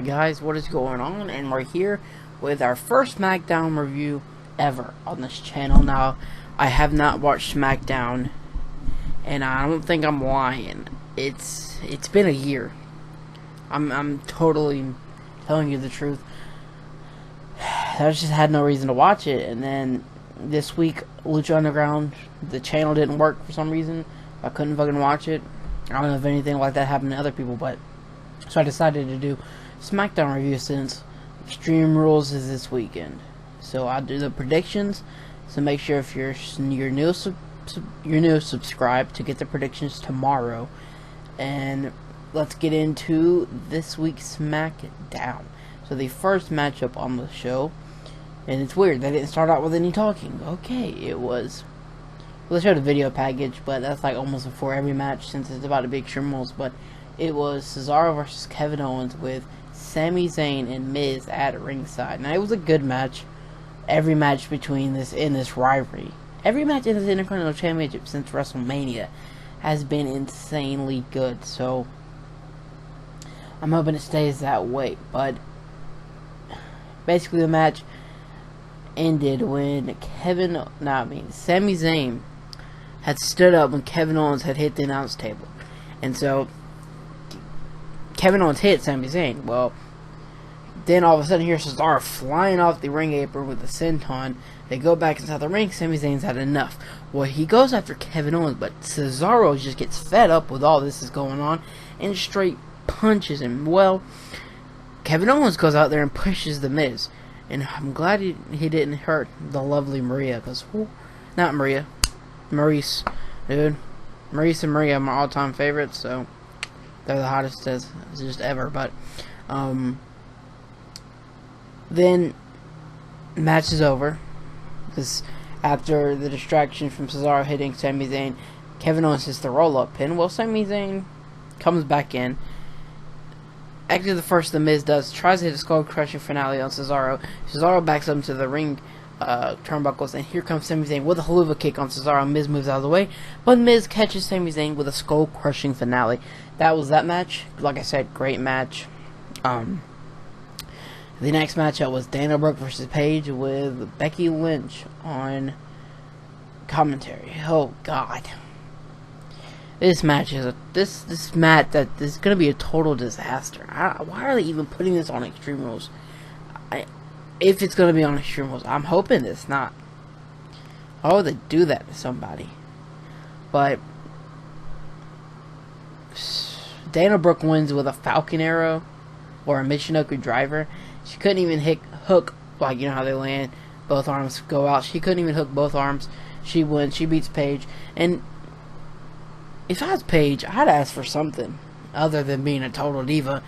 Guys, what is going on? And we're here with our first SmackDown review ever on this channel. Now, I have not watched SmackDown, and I don't think I'm lying. It's been a year. I'm totally telling you the truth. I just had no reason to watch it, and then this week, Lucha Underground, the channel didn't work for some reason. I couldn't fucking watch it. I don't know if anything like that happened to other people, but so I decided to do SmackDown review since Extreme Rules is this weekend. So I'll do the predictions. So make sure if you're new, subscribe to get the predictions tomorrow. And let's get into this week's SmackDown. So the first matchup on the show, and it's weird they didn't start out with any talking. Okay, it was. Well, they showed a video package, but that's like almost before every match since it's about to be Extreme Rules. But it was Cesaro versus Kevin Owens with Sami Zayn and Miz at ringside. Now, it was a good match. Every match between this rivalry, every match in this Intercontinental Championship since WrestleMania has been insanely good. So I'm hoping it stays that way. But basically, the match ended when Sami Zayn had stood up when Kevin Owens had hit the announce table. And so Kevin Owens hit Sami Zayn. Well, then all of a sudden here's Cesaro flying off the ring apron with a senton. They go back inside the ring. Sami Zayn's had enough. Well, he goes after Kevin Owens, but Cesaro just gets fed up with all this is going on and straight punches him. Well, Kevin Owens goes out there and pushes the Miz. And I'm glad he didn't hurt the lovely Maria, because, not Maria, Maurice, dude. Maurice and Maria are my all-time favorites, so they're the hottest as just ever. But then match is over, because after the distraction from Cesaro hitting Sami Zayn, Kevin Owens hits the roll-up pin. Well, Sami Zayn comes back in. Actually, the first the Miz does, tries to hit a skull-crushing finale on Cesaro. Cesaro backs up to the ring turnbuckles, and here comes Sami Zayn with a haluva kick on Cesaro. Miz moves out of the way, but Miz catches Sami Zayn with a skull-crushing finale. That was that match. Like I said, great match. The next matchup was Dana Brooke versus Paige with Becky Lynch on commentary. Oh God. This match is this match that is going to be a total disaster. Why are they even putting this on Extreme Rules? If it's going to be on Extreme Rules, I'm hoping it's not. Why would they do that to somebody? But Dana Brooke wins with a Falcon Arrow or a Michinoku Driver. She couldn't even hook, like, you know how they land, both arms go out. She couldn't even hook both arms. She wins. She beats Paige. And if I was Paige, I'd ask for something other than being a total diva.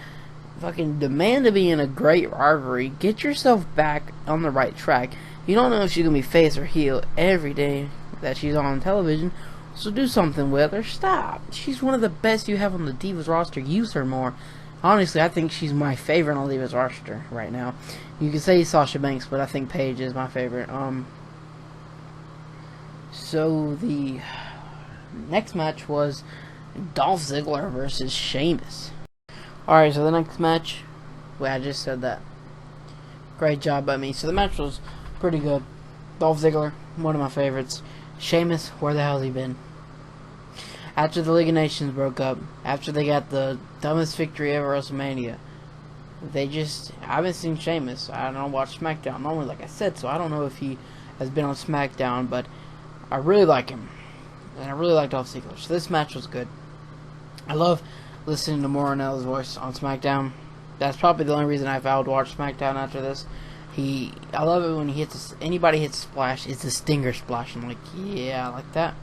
Fucking demand to be in a great rivalry. Get yourself back on the right track. You don't know if she's going to be face or heel every day that she's on television. So do something with her. Stop. She's one of the best you have on the Divas roster. Use her more. Honestly, I think she's my favorite on the Divas roster right now. You can say Sasha Banks, but I think Paige is my favorite. So the next match was Dolph Ziggler versus Sheamus. Alright, so the next match, wait, I just said that. Great job by me. So the match was pretty good. Dolph Ziggler, one of my favorites. Sheamus, where the hell has he been? After the League of Nations broke up, after they got the dumbest victory ever at WrestleMania, I haven't seen Sheamus. I don't watch SmackDown normally, like I said, so I don't know if he has been on SmackDown, but I really like him. And I really like Dolph Ziggler. So this match was good. I love listening to Mornella's voice on SmackDown. That's probably the only reason I would watch SmackDown after this. I love it when anybody hits a splash. It's a stinger splash. I'm like, yeah, I like that.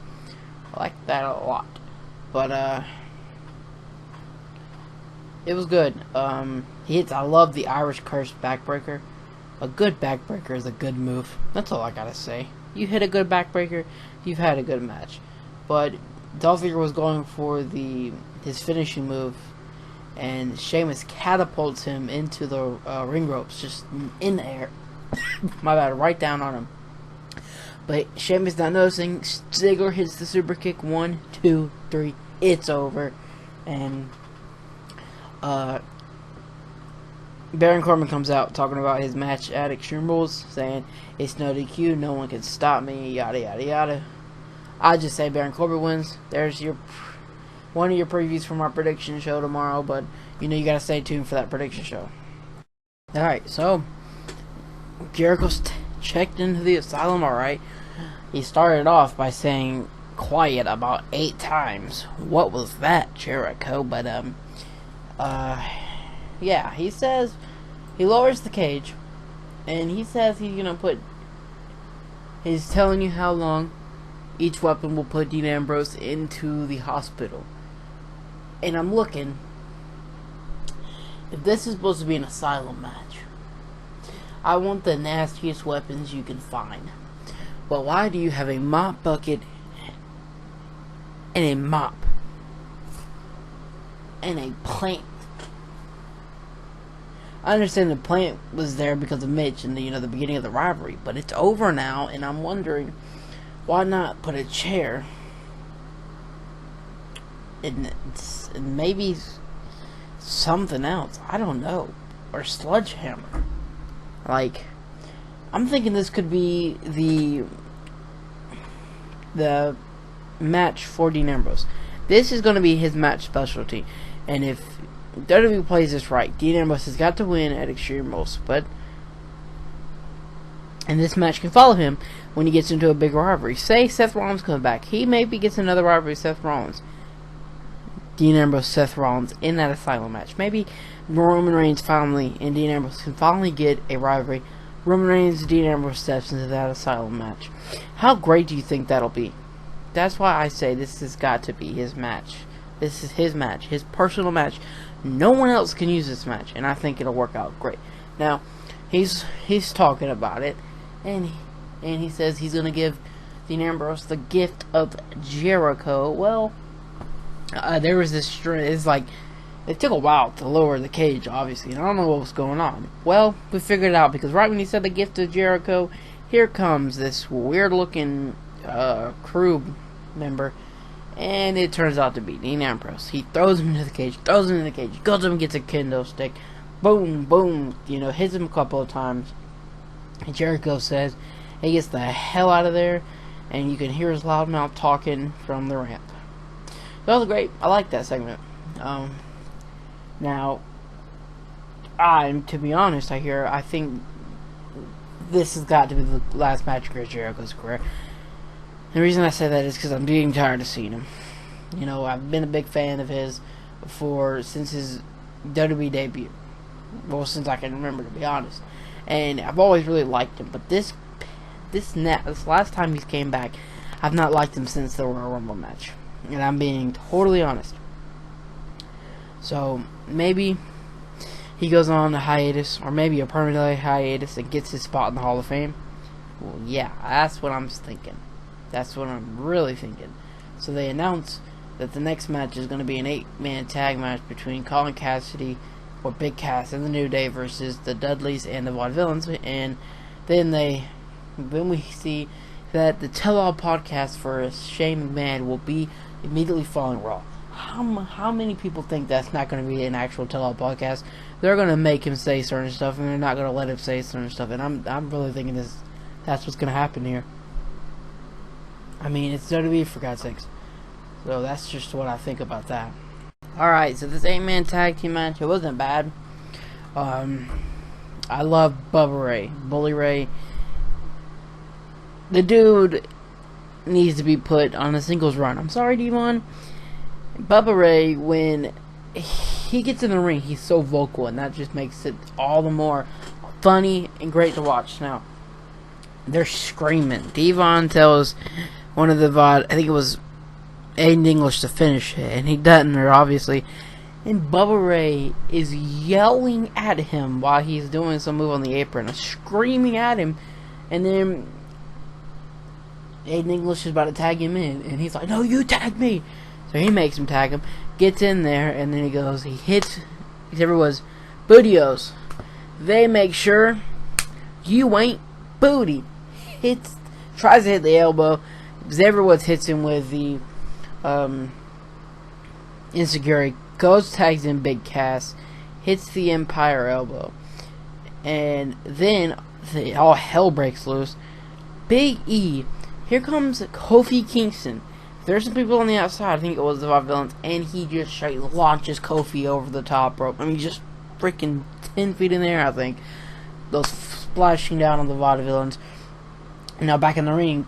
I like that a lot. But it was good. I love the Irish Curse backbreaker. A good backbreaker is a good move. That's all I gotta say. You hit a good backbreaker, you've had a good match. But Dolph Ziggler was going for his finishing move, and Sheamus catapults him into the ring ropes, just in the air. My bad, right down on him. But Sheamus not noticing. Ziggler hits the super kick. 1, 2, 3. It's over. And Baron Corbin comes out talking about his match at Extreme Rules, saying it's no DQ, no one can stop me, yada yada yada. I just say Baron Corbin wins. There's your one of your previews from our prediction show tomorrow, but you know you gotta stay tuned for that prediction show. Alright, so Jericho's checked into the asylum, alright. He started off by saying quiet about 8 times. What was that, Jericho? But yeah, he says he lowers the cage, and he says he's telling you how long each weapon will put Dean Ambrose into the hospital. And I'm looking, if this is supposed to be an asylum match, I want the nastiest weapons you can find. But why do you have a mop bucket and a mop and a plant? I understand the plant was there because of Mitch and the beginning of the rivalry, but it's over now, and I'm wondering why not put a chair and maybe something else. I don't know, or sledgehammer. Like, I'm thinking this could be the match for Dean Ambrose. This is going to be his match specialty, and if WWE plays this right, Dean Ambrose has got to win at Extreme Rules, and this match can follow him when he gets into a big rivalry. Say Seth Rollins comes back, he maybe gets another rivalry with Seth Rollins. Dean Ambrose, Seth Rollins in that asylum match. Maybe Roman Reigns finally and Dean Ambrose can finally get a rivalry. Roman Reigns, Dean Ambrose steps into that asylum match. How great do you think that'll be? That's why I say this has got to be his match. This is his match, his personal match. No one else can use this match, and I think it'll work out great. Now, he's talking about it, and he says he's going to give Dean Ambrose the gift of Jericho. Well, there was this string. It's like it took a while to lower the cage, obviously, and I don't know what was going on. Well, we figured it out, because right when he said the gift of Jericho, here comes this weird-looking crew member. And it turns out to be Dean Ambrose. He throws him into the cage, goes up and gets a kendo stick. Boom, boom, hits him a couple of times. And Jericho says he gets the hell out of there, and you can hear his loud mouth talking from the ramp. That was great. I like that segment. Now, to be honest, I think this has got to be the last match of Chris Jericho's career. The reason I say that is because I'm getting tired of seeing him. I've been a big fan of his since his WWE debut. Well, since I can remember, to be honest. And I've always really liked him. But this last time he came back, I've not liked him since the Royal Rumble match. And I'm being totally honest. So, maybe he goes on a hiatus, or maybe a permanent hiatus, and gets his spot in the Hall of Fame. Well, yeah, that's what I'm thinking. That's what I'm really thinking. So they announce that the next match is going to be an 8-man tag match between Colin Cassidy, or Big Cass, and the New Day versus the Dudleys and the Vaudevillains. And then we see that the tell-all podcast for Shane McMahon will be immediately following Raw. How many people think that's not going to be an actual tell-all podcast? They're going to make him say certain stuff, and they're not going to let him say certain stuff. And I'm really thinking that's what's going to happen here. I mean, it's WWE, for God's sakes. So that's just what I think about that. Alright, so this 8-man tag team match, it wasn't bad. I love Bubba Ray. Bully Ray. The dude needs to be put on a singles run. I'm sorry, Devon. Bubba Ray, when he gets in the ring, he's so vocal, and that just makes it all the more funny and great to watch. Now, they're screaming. Devon tells one of the VOD, I think it was Aiden English, to finish it, and he doesn't, obviously. And Bubba Ray is yelling at him while he's doing some move on the apron, screaming at him, and then Aiden English is about to tag him in, and he's like, "No, you tag me!" So he makes him tag him, gets in there, and then he hits, except it was Bootios. They make sure you ain't booty. Tries to hit the elbow. Xavier Woods hits him with the insecurity. Goes, tags in Big Cass, hits the Empire elbow. And then all hell breaks loose. Big E. Here comes Kofi Kingston. There's some people on the outside. I think it was the Vaudevillains, and he just straight launches Kofi over the top rope. I mean, just freaking 10 feet in the air, I think. Those splashing down on the Vaudevillains. Now back in the ring,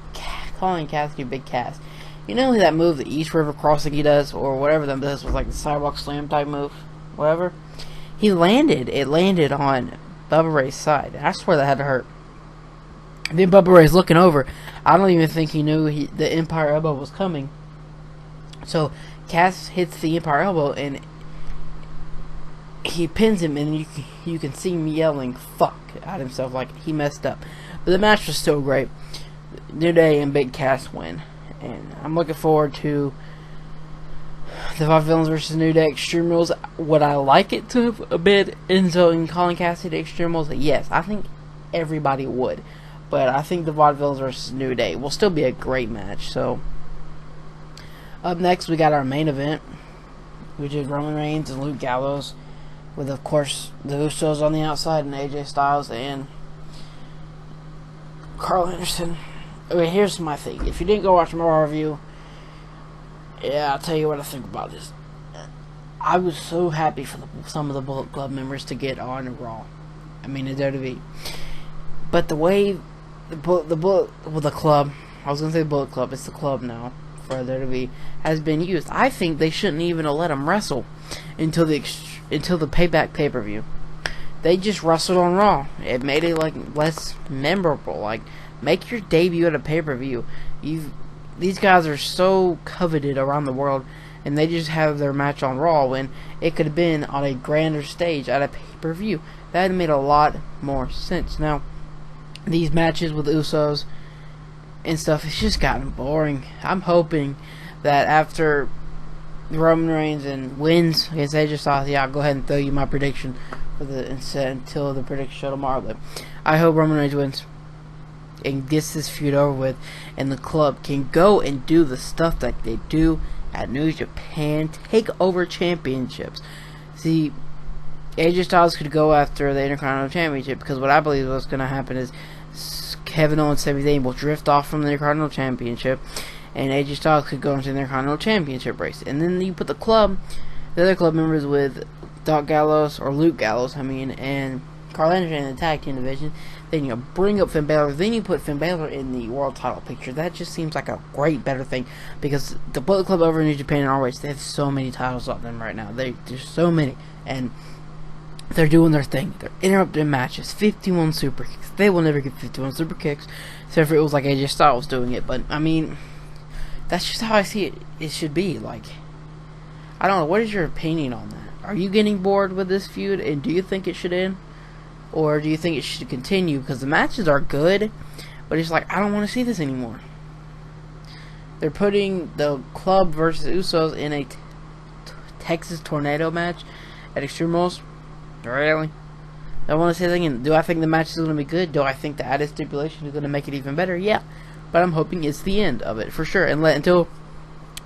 calling Cassidy Big Cass. You know that move, the East River Crossing he does, or whatever that does, was like the sidewalk slam type move, whatever. It landed on Bubba Ray's side. I swear that had to hurt. And then Bubba Ray's looking over. I don't even think he knew the Empire Elbow was coming. So Cass hits the Empire Elbow and he pins him, and you can see him yelling "fuck" at himself like he messed up. But the match was still great. New Day and Big Cass win, and I'm looking forward to the Vaudevillains versus New Day Extreme Rules. Would I like it to a bit in calling Cassidy Extreme Rules? Yes, I think everybody would. But I think the Vaudevillains versus New Day will still be a great match. So, up next, we got our main event, which is Roman Reigns and Luke Gallows, with, of course, the Usos on the outside and AJ Styles and Carl Anderson. Okay, here's my thing. If you didn't go watch my review, yeah, I'll tell you what I think about this. I was so happy for some of the Bullet Club members to get on Raw. I mean, in WWE. But the way the club, I was going to say Bullet Club, it's the club now, for WWE, has been used. I think they shouldn't even have let them wrestle until the Payback pay-per-view. They just wrestled on Raw. It made it like less memorable. Like, make your debut at a pay-per-view. These guys are so coveted around the world, and they just have their match on Raw when it could have been on a grander stage at a pay-per-view. That would have made a lot more sense. Now, these matches with the Usos and stuff, it's just gotten boring. I'm hoping that after Roman Reigns and wins against AJ Styles, yeah, I'll go ahead and throw you my prediction for until the prediction show tomorrow. But I hope Roman Reigns wins and gets this feud over with, and the club can go and do the stuff that they do at New Japan, take over championships. See, AJ Styles could go after the Intercontinental Championship, because what I believe what's going to happen is Kevin Owens and Sami Zayn will drift off from the Intercontinental Championship, and AJ Styles could go into the Intercontinental Championship race. And then you put the other club members with Luke Gallows, and Carl Anderson in the tag team division. Then you bring up Finn Balor. Then you put Finn Balor in the world title picture. That just seems like a better thing, because the Bullet Club over in New Japan and ROH, they have so many titles on them right now. There's so many, and they're doing their thing. They're interrupting matches. 51 super kicks. They will never get 51 super kicks, except for it was like AJ Styles doing it. But I mean, that's just how I see it. It should be like. I don't know. What is your opinion on that? Are you getting bored with this feud, and do you think it should end? Or do you think it should continue? Because the matches are good, but it's like, I don't want to see this anymore. They're putting the club versus Usos in a Texas Tornado match at Extreme Rules. Really? I want to say that again. Do I think the match is going to be good? Do I think the added stipulation is going to make it even better? Yeah. But I'm hoping it's the end of it, for sure. And until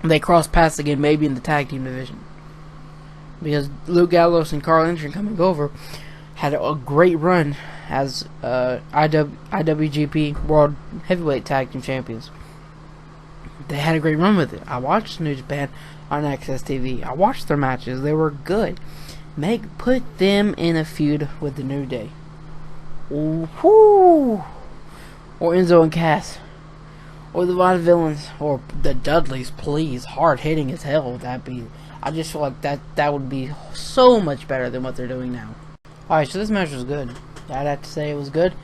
they cross paths again, maybe in the tag team division. Because Luke Gallows and Carl Anderson coming over had a great run as IWGP World Heavyweight Tag Team Champions. They had a great run with it. I watched New Japan on Access TV. I watched their matches. They were good. Put them in a feud with the New Day. Ooh-hoo. Or Enzo and Cass. Or the Vaudevillains. Or the Dudleys, please. Hard hitting as hell. I just feel like that would be so much better than what they're doing now. Alright, so this match was good. I'd have to say it was good.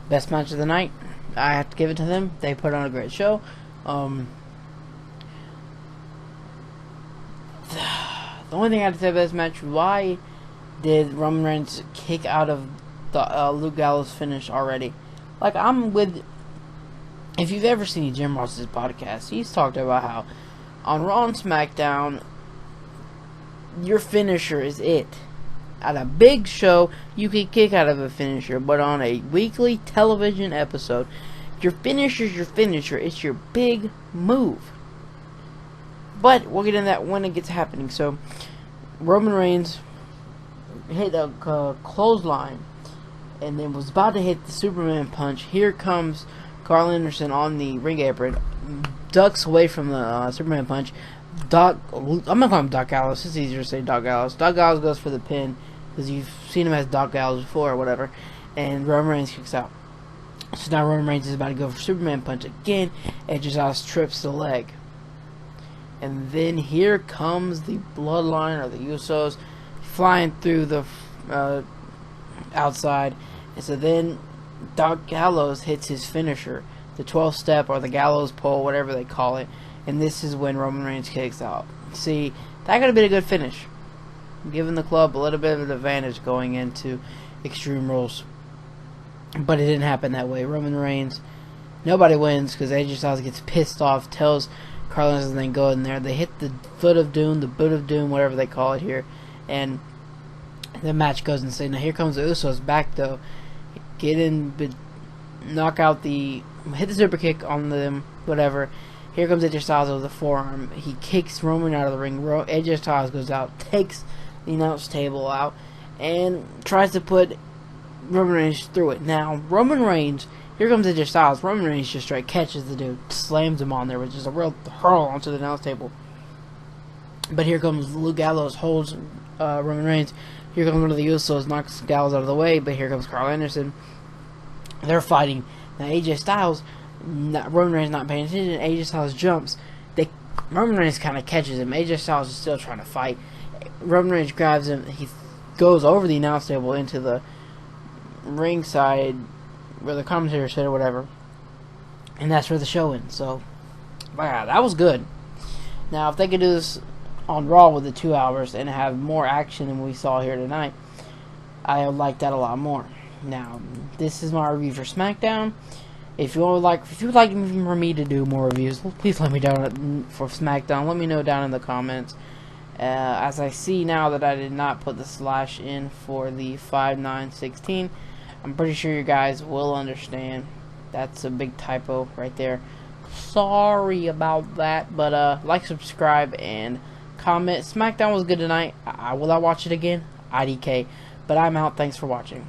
Best match of the night. I have to give it to them. They put on a great show. The only thing I have to say about this match, why did Roman Reigns kick out of the Luke Gallows finish already? Like, if you've ever seen Jim Ross's podcast, he's talked about how on Raw and SmackDown, your finisher is it. At a big show, you can kick out of a finisher, but on a weekly television episode, your finisher's your finisher. It's your big move. But we'll get into that when it gets happening. So, Roman Reigns hit a clothesline, and then was about to hit the Superman punch. Here comes Carl Anderson on the ring apron, ducks away from the Superman punch. I'm gonna call him Doc Gallows. It's easier to say Doc Gallows. Doc Gallows goes for the pin because you've seen him as Doc Gallows before or whatever, and Roman Reigns kicks out. So now Roman Reigns is about to go for Superman punch again. AJ Styles trips the leg. And then here comes the Bloodline, or the Usos, flying through the outside. And so then Doc Gallows hits his finisher, the 12 step or the Gallows pole, whatever they call it. And this is when Roman Reigns kicks out. See, that could have been a good finish, giving the club a little bit of an advantage going into Extreme Rules. But it didn't happen that way. Roman Reigns, nobody wins because AJ Styles gets pissed off, tells Carl Anderson then go in there. They hit the foot of doom, the boot of doom, whatever they call it here, and the match goes insane. Now here comes the Usos back though, get in, knock out hit the super kick on them, whatever. Here comes AJ Styles with the forearm. He kicks Roman out of the ring. AJ Styles goes out, takes the announce table out, and tries to put Roman Reigns through it. Now Roman Reigns. Here comes AJ Styles. Roman Reigns just straight catches the dude, slams him on there, which is a real hurl onto the announce table. But here comes Luke Gallows, holds Roman Reigns. Here comes one of the Usos, knocks Gallows out of the way. But here comes Carl Anderson. They're fighting. Now AJ Styles, Roman Reigns not paying attention. AJ Styles jumps. Roman Reigns kind of catches him. AJ Styles is still trying to fight. Roman Reigns grabs him. He goes over the announce table into the ringside, where the commentator said or whatever, and that's where the show ends. So, wow, that was good. Now, if they could do this on Raw with the 2 hours and have more action than we saw here tonight, I would like that a lot more. Now, this is my review for SmackDown. If you would like for me to do more reviews, please let me know for SmackDown. Let me know down in the comments. As I see now that I did not put the slash in for the 5/9/16. I'm pretty sure you guys will understand. That's a big typo right there. Sorry about that, but like, subscribe, and comment. SmackDown was good tonight. Will I watch it again? IDK. But I'm out. Thanks for watching.